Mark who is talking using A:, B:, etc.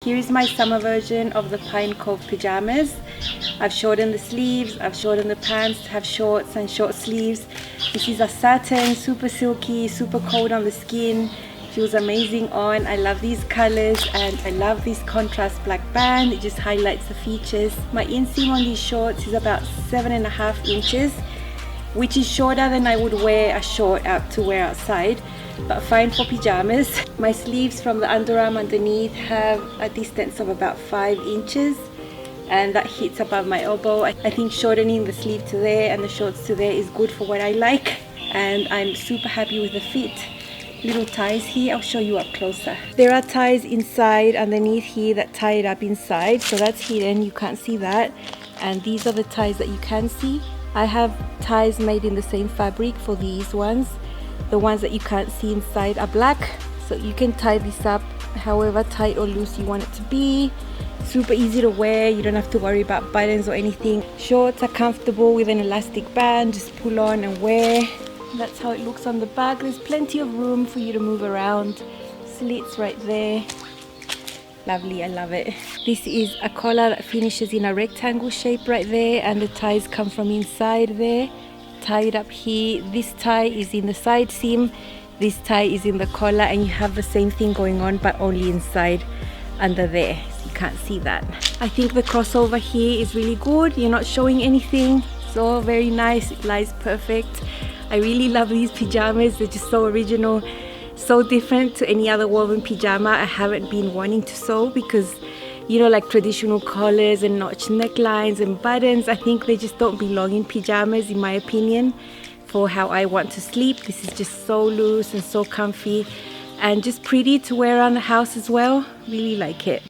A: Here is my summer version of the Pine Cove pajamas. I've shortened the sleeves, I've shortened the pants to have shorts and short sleeves. This is a satin, super silky, super cold on the skin. Feels amazing on. I love these colors and I love this contrast black band. It just highlights the features. My inseam on these shorts is about 7.5 inches, which is shorter than I would wear a short out to wear outside, but fine for pajamas. My sleeves from the underarm underneath have a distance of about 5 inches, and that hits above my elbow. I think shortening the sleeve to there and the shorts to there is good for what I like, and I'm super happy with the fit. Little ties here, I'll show you up closer. There are ties inside underneath here that tie it up inside, so that's hidden, you can't see that. And these are the ties that you can see. I have ties made in the same fabric for these ones. The ones that you can't see inside are black, so you can tie this up however tight or loose you want it to be. Super easy to wear, you don't have to worry about buttons or anything. Shorts are comfortable with an elastic band, just pull on and wear. That's how it looks on the back. There's plenty of room for you to move around. Slits right there. Lovely, I love it. This is a collar that finishes in a rectangle shape right there, and the ties come from inside there. Tied up here. This tie is in the side seam, this tie is in the collar, and you have the same thing going on but only inside under there, so you can't see that. I think the crossover here is really good. You're not showing anything. It's all very nice. It lies perfect. I really love these pajamas. They're just so original, so different to any other woven pajama I haven't been wanting to sew, because you know, like traditional collars and notch necklines and buttons, I think they just don't belong in pajamas in my opinion for how I want to sleep. This is just so loose and so comfy and just pretty to wear around the house as well. Really like it.